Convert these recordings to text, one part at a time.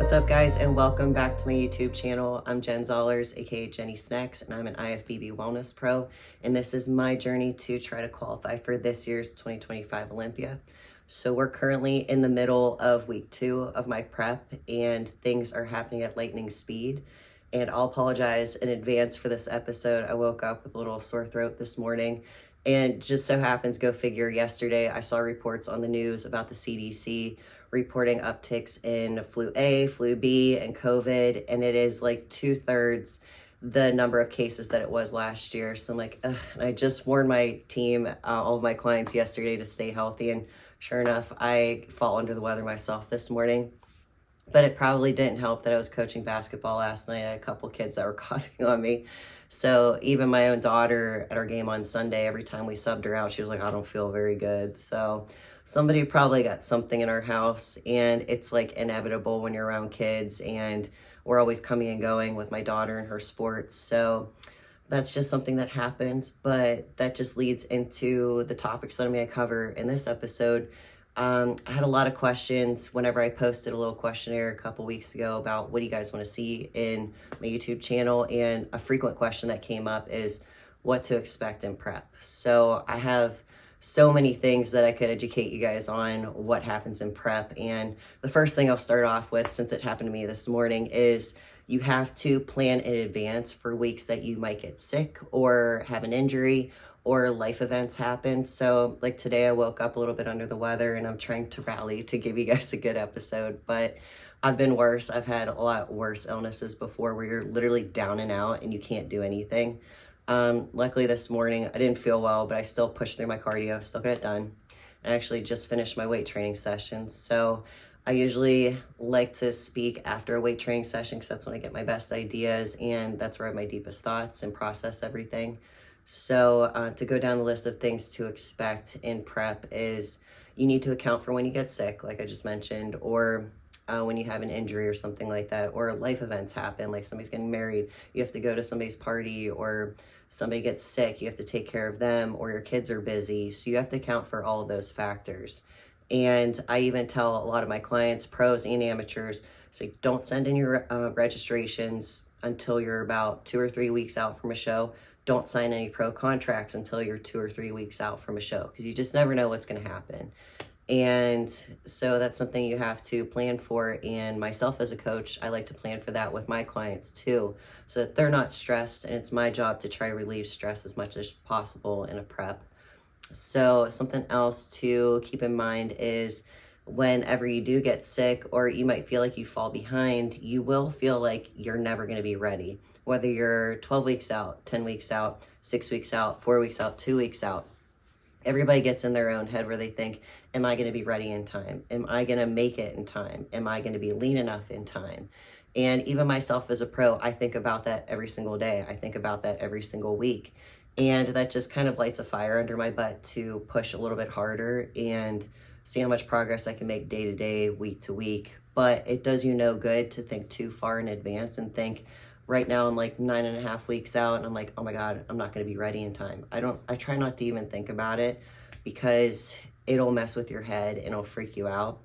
What's up, guys, and welcome back to my YouTube channel. I'm Jen Zollers, aka Jenny Snacks, and I'm an IFBB Wellness Pro, and this is my journey to try to qualify for this year's 2025 Olympia. So we're currently in the middle of week 2 of my prep, and things are happening at lightning speed. And I'll apologize in advance for this episode. I woke up with a little sore throat this morning, and just so happens, go figure, yesterday I saw reports on the news about the CDC reporting upticks in flu A, flu B, and COVID, and it is like 2/3 the number of cases that it was last year. So I'm like, ugh. And I just warned my team, all of my clients yesterday, to stay healthy, and sure enough, I fall under the weather myself this morning. But it probably didn't help that I was coaching basketball last night. I had a couple kids that were coughing on me. So even my own daughter at our game on Sunday, every time we subbed her out, she was like, I don't feel very good. So somebody probably got something in our house, and it's like inevitable when you're around kids, and we're always coming and going with my daughter and her sports. So that's just something that happens, but that just leads into the topics that I'm going to cover in this episode. I had a lot of questions whenever I posted a little questionnaire a couple weeks ago about what do you guys want to see in my YouTube channel, and a frequent question that came up is what to expect in prep. So I have so many things that I could educate you guys on what happens in prep, and the first thing I'll start off with, since it happened to me this morning, is you have to plan in advance for weeks that you might get sick or have an injury or life events happen. So like today I woke up a little bit under the weather, and I'm trying to rally to give you guys a good episode, but I've been worse. I've had a lot worse illnesses before where you're literally down and out and you can't do anything. Luckily this morning I didn't feel well, but I still pushed through my cardio, still got it done. I actually just finished my weight training session. So I usually like to speak after a weight training session because that's when I get my best ideas, and that's where I have my deepest thoughts and process everything. So to go down the list of things to expect in prep is you need to account for when you get sick, like I just mentioned, or when you have an injury or something like that, or life events happen, like somebody's getting married, you have to go to somebody's party, or somebody gets sick, you have to take care of them, or your kids are busy. So you have to account for all of those factors. And I even tell a lot of my clients, pros and amateurs, say don't send in your registrations until you're about 2 or 3 weeks out from a show. Don't sign any pro contracts until you're 2 or 3 weeks out from a show, because you just never know what's going to happen. And so that's something you have to plan for. And myself as a coach, I like to plan for that with my clients too, so that they're not stressed. And it's my job to try to relieve stress as much as possible in a prep. So something else to keep in mind is whenever you do get sick, or you might feel like you fall behind, you will feel like you're never going to be ready. Whether you're 12 weeks out, 10 weeks out, 6 weeks out, 4 weeks out, 2 weeks out, everybody gets in their own head where they think, am I going to be ready in time? Am I going to make it in time? Am I going to be lean enough in time? And even myself as a pro, I think about that every single day. I think about that every single week. And that just kind of lights a fire under my butt to push a little bit harder and see how much progress I can make day to day, week to week. But it does you no good to think too far in advance and think, right now I'm like 9.5 weeks out, and I'm like, oh my God, I'm not going to be ready in time. I try not to even think about it, because it'll mess with your head and it'll freak you out.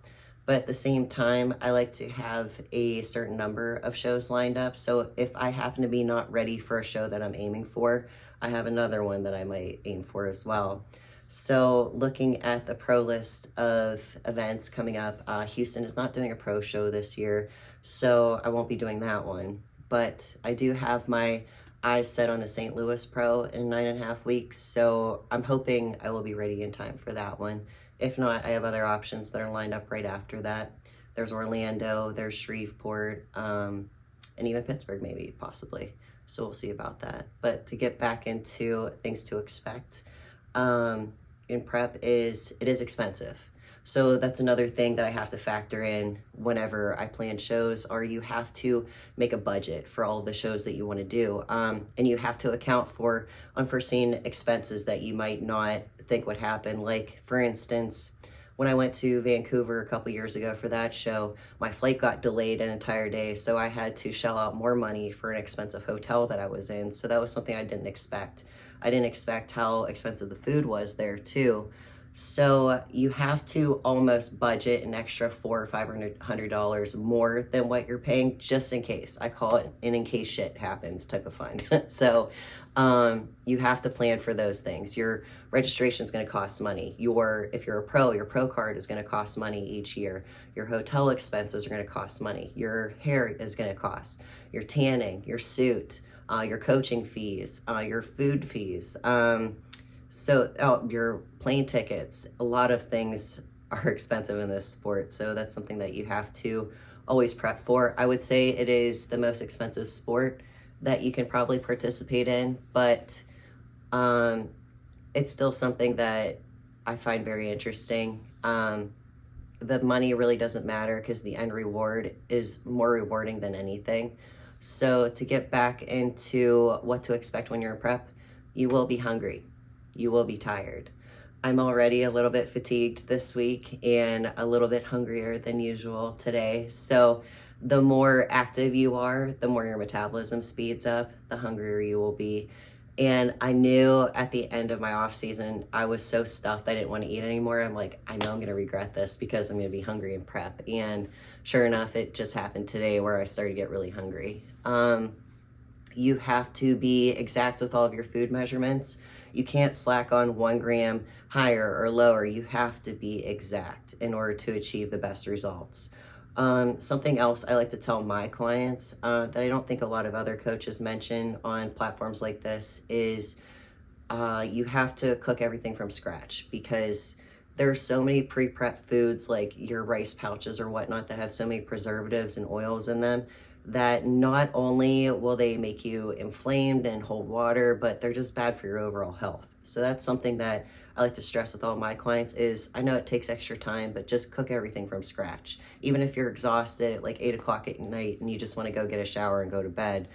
But at the same time, I like to have a certain number of shows lined up. So if I happen to be not ready for a show that I'm aiming for, I have another one that I might aim for as well. So looking at the pro list of events coming up, Houston is not doing a pro show this year, so I won't be doing that one. But I do have my eyes set on the St. Louis Pro in 9.5 weeks, so I'm hoping I will be ready in time for that one. If not, I have other options that are lined up right after that. There's Orlando, there's Shreveport, and even Pittsburgh maybe, possibly. So we'll see about that. But to get back into things to expect in prep, it is expensive. So that's another thing that I have to factor in whenever I plan shows, or you have to make a budget for all of the shows that you want to do. And you have to account for unforeseen expenses that you might not think would happen. Like, for instance, when I went to Vancouver a couple years ago for that show, my flight got delayed an entire day, so I had to shell out more money for an expensive hotel that I was in. So that was something I didn't expect. I didn't expect how expensive the food was there too. So you have to almost budget an extra $400 or $500 more than what you're paying, just in case. I call it an in case shit happens type of fund. So you have to plan for those things. Your registration is going to cost money. If you're a pro, your pro card is going to cost money each year. Your hotel expenses are going to cost money. Your hair is going to cost. Your tanning, your suit, your coaching fees, your food fees. Your plane tickets, a lot of things are expensive in this sport. So that's something that you have to always prep for. I would say it is the most expensive sport that you can probably participate in, but it's still something that I find very interesting. The money really doesn't matter because the end reward is more rewarding than anything. So to get back into what to expect when you're in prep, you will be hungry. You will be tired. I'm already a little bit fatigued this week and a little bit hungrier than usual today. So the more active you are, the more your metabolism speeds up, the hungrier you will be. And I knew at the end of my off season, I was so stuffed I didn't want to eat anymore. I'm like, I know I'm going to regret this because I'm going to be hungry in prep. And sure enough, it just happened today where I started to get really hungry. You have to be exact with all of your food measurements. You can't slack on 1 gram higher or lower. You have to be exact in order to achieve the best results. Something else I like to tell my clients that I don't think a lot of other coaches mention on platforms like this is you have to cook everything from scratch, because there are so many pre-prep foods like your rice pouches or whatnot that have so many preservatives and oils in them that not only will they make you inflamed and hold water, but they're just bad for your overall health. So that's something that I like to stress with all my clients is I know it takes extra time, but just cook everything from scratch. Even if you're exhausted at like 8 o'clock at night and you just want to go get a shower and go to bed,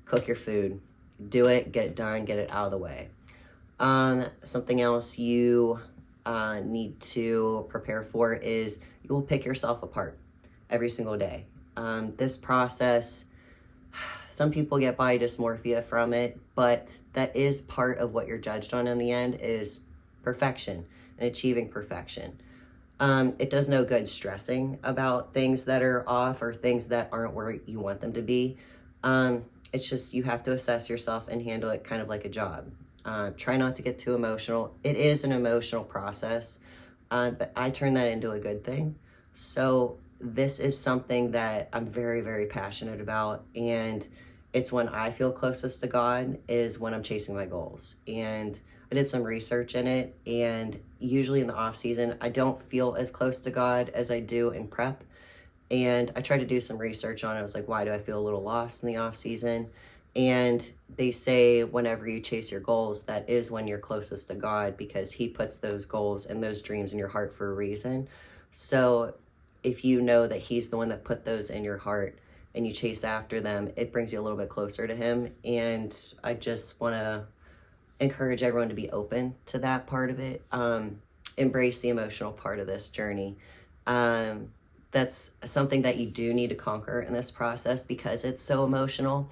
cook your food, do it, get it done, get it out of the way. Something else you need to prepare for is you will pick yourself apart every single day. This process, some people get body dysmorphia from it, but that is part of what you're judged on in the end is perfection and achieving perfection. It does no good stressing about things that are off or things that aren't where you want them to be. It's just you have to assess yourself and handle it kind of like a job. Try not to get too emotional. It is an emotional process, but I turn that into a good thing. So this is something that I'm very, very passionate about, and it's when I feel closest to God is when I'm chasing my goals. And I did some research in it, and usually in the off season, I don't feel as close to God as I do in prep. And I tried to do some research on it. I was like, why do I feel a little lost in the off season? And they say whenever you chase your goals, that is when you're closest to God, because he puts those goals and those dreams in your heart for a reason. So if you know that he's the one that put those in your heart and you chase after them, it brings you a little bit closer to him. And I just want to encourage everyone to be open to that part of it. Embrace the emotional part of this journey. That's something that you do need to conquer in this process because it's so emotional.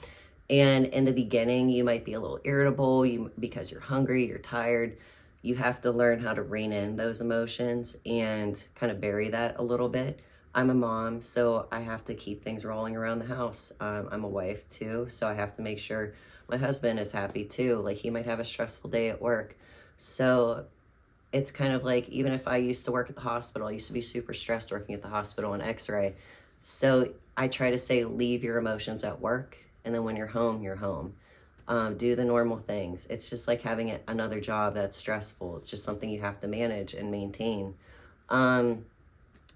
And in the beginning, you might be a little irritable because you're hungry, you're tired. You have to learn how to rein in those emotions and kind of bury that a little bit. I'm a mom, so I have to keep things rolling around the house. I'm a wife too, so I have to make sure my husband is happy too. Like he might have a stressful day at work. So it's kind of like, even if I used to work at the hospital, I used to be super stressed working at the hospital and x-ray. So I try to say, leave your emotions at work. And then when you're home, you're home. Do the normal things. It's just like having another job that's stressful. It's just something you have to manage and maintain.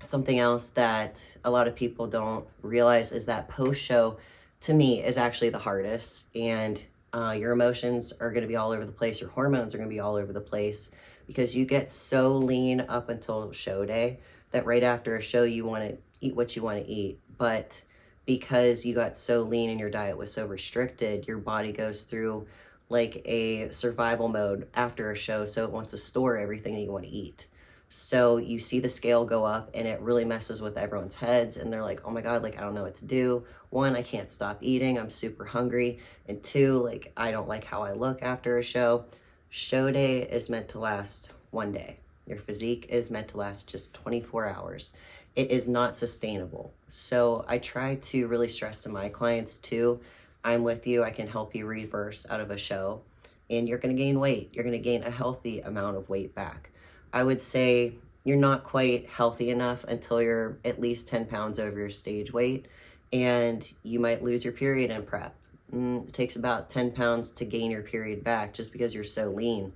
Something else that a lot of people don't realize is that post-show, to me, is actually the hardest. And your emotions are going to be all over the place. Your hormones are going to be all over the place because you get so lean up until show day that right after a show, you want to eat what you want to eat. But because you got so lean and your diet was so restricted, your body goes through like a survival mode after a show. So it wants to store everything that you want to eat. So you see the scale go up and it really messes with everyone's heads. And they're like, oh my God, like, I don't know what to do. 1, I can't stop eating. I'm super hungry. And 2, like, I don't like how I look after a show. Show day is meant to last 1 day, Your physique is meant to last just 24 hours. It is not sustainable. So I try to really stress to my clients too, I'm with you, I can help you reverse out of a show, and you're gonna gain weight. You're gonna gain a healthy amount of weight back. I would say you're not quite healthy enough until you're at least 10 pounds over your stage weight, and you might lose your period in prep. It takes about 10 pounds to gain your period back just because you're so lean.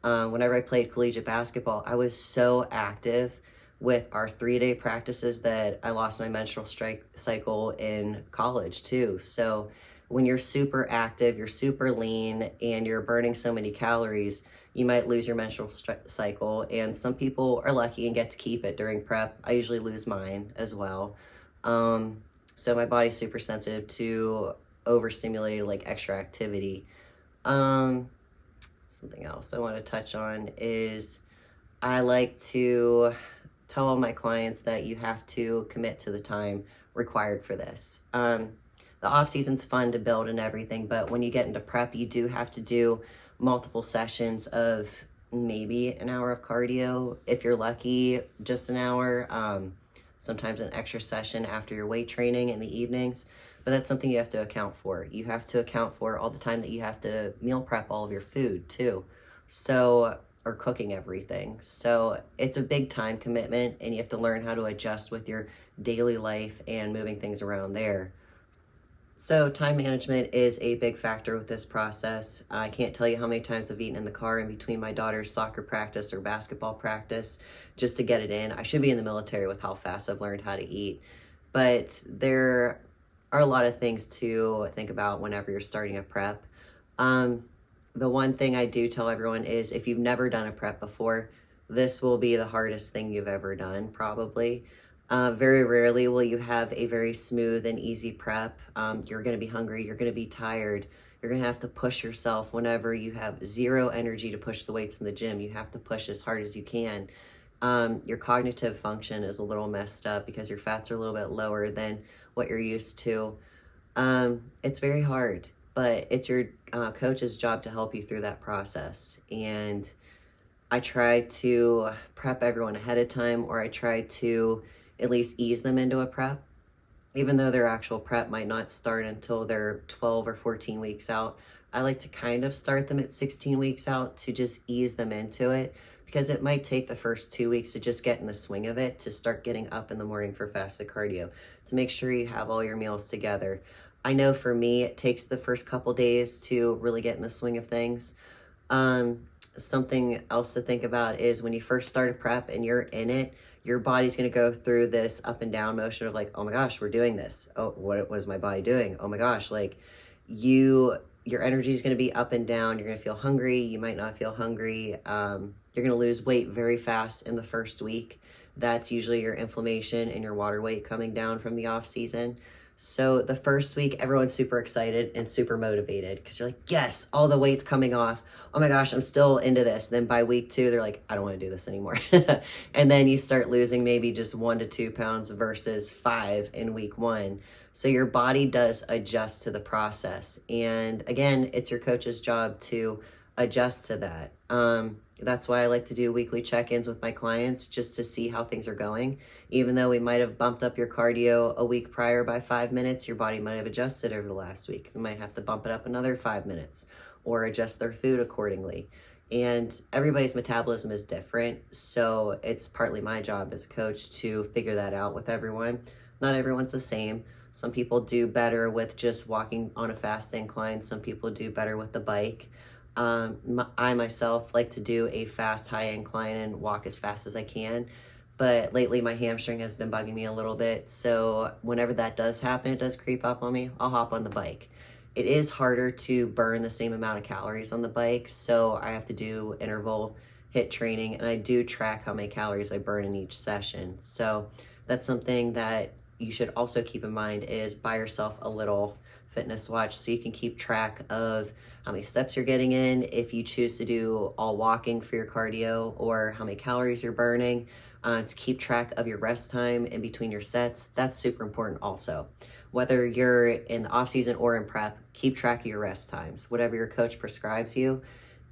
Whenever I played collegiate basketball, I was so active with our 3-day practices that I lost my menstrual cycle in college too. So when you're super active, you're super lean, and you're burning so many calories, you might lose your menstrual cycle. And some people are lucky and get to keep it during prep. I usually lose mine as well. So my body's super sensitive to overstimulated, like extra activity. Something else I want to touch on is I like to tell all my clients that you have to commit to the time required for this. The off season's fun to build and everything, but when you get into prep, you do have to do multiple sessions of maybe an hour of cardio. If you're lucky, just an hour. Sometimes an extra session after your weight training in the evenings. But that's something you have to account for. You have to account for all the time that you have to meal prep all of your food too. So, or cooking everything. So it's a big time commitment, and you have to learn how to adjust with your daily life and moving things around there. So time management is a big factor with this process. I can't tell you how many times I've eaten in the car in between my daughter's soccer practice or basketball practice just to get it in. I should be in the military with how fast I've learned how to eat. But there are a lot of things to think about whenever you're starting a prep. The one thing I do tell everyone is if you've never done a prep before, this will be the hardest thing you've ever done, probably. Very rarely will you have a very smooth and easy prep. You're going to be hungry, you're going to be tired, you're going to have to push yourself whenever you have zero energy to push the weights in the gym. You have to push as hard as you can. Your cognitive function is a little messed up because your fats are a little bit lower than what you're used to. It's very hard, but it's your coach's job to help you through that process. And I try to prep everyone ahead of time, or I try to at least ease them into a prep, even though their actual prep might not start until they're 12 or 14 weeks out. I like to kind of start them at 16 weeks out to just ease them into it, because it might take the first 2 weeks to just get in the swing of it, to start getting up in the morning for fasted cardio, to make sure you have all your meals together. I know for me, it takes the first couple days to really get in the swing of things. Something else to think about is when you first start a prep and you're in it, your body's going to go through this up and down motion of like, oh my gosh, we're doing this. Oh, what was my body doing? Oh my gosh, like your energy is going to be up and down. You're going to feel hungry. You might not feel hungry. You're going to lose weight very fast in the first week. That's usually your inflammation and your water weight coming down from the off season. So the first week, everyone's super excited and super motivated because you're like, yes, all the weight's coming off. Oh my gosh, I'm still into this. Then by week 2, they're like, I don't want to do this anymore. And then you start losing maybe just 1 to 2 pounds versus 5 in week 1. So your body does adjust to the process. And again, it's your coach's job to adjust to that. That's why I like to do weekly check-ins with my clients just to see how things are going. Even though we might have bumped up your cardio a week prior by 5 minutes, your body might have adjusted over the last week. We might have to bump it up another 5 minutes or adjust their food accordingly. And everybody's metabolism is different, so it's partly my job as a coach to figure that out with everyone. Not everyone's the same. Some people do better with just walking on a fast incline. Some people do better with the bike. I myself like to do a fast high incline and walk as fast as I can, but lately my hamstring has been bugging me a little bit, so whenever that does happen, it does creep up on me, I'll hop on the bike. It is harder to burn the same amount of calories on the bike, so I have to do interval HIIT training, and I do track how many calories I burn in each session. So that's something that you should also keep in mind, is buy yourself a little fitness watch so you can keep track of how many steps you're getting in, if you choose to do all walking for your cardio, or how many calories you're burning, to keep track of your rest time in between your sets. That's super important also. Whether you're in the off season or in prep, keep track of your rest times, whatever your coach prescribes you.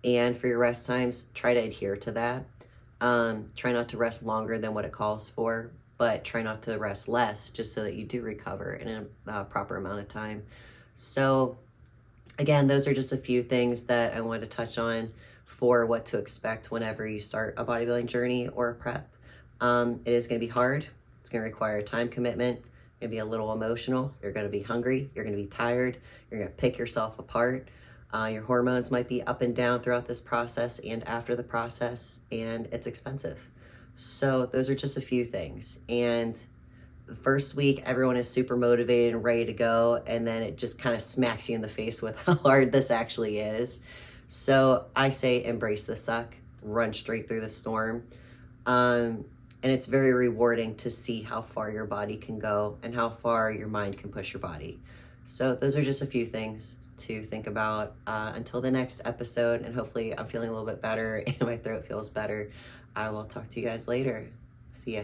And for your rest times, try to adhere to that. Try not to rest longer than what it calls for, but try not to rest less just so that you do recover in a proper amount of time. So again, those are just a few things that I wanted to touch on for what to expect whenever you start a bodybuilding journey or a prep. It is going to be hard. It's going to require a time commitment. You're going to be a little emotional. You're going to be hungry. You're going to be tired. You're going to pick yourself apart. Your hormones might be up and down throughout this process and after the process, and it's expensive. So those are just a few things. And the first week, everyone is super motivated and ready to go, and then it just kind of smacks you in the face with how hard this actually is. So I say embrace the suck, run straight through the storm. And it's very rewarding to see how far your body can go and how far your mind can push your body. So those are just a few things to think about until the next episode, and hopefully I'm feeling a little bit better and my throat feels better. I will talk to you guys later. See ya.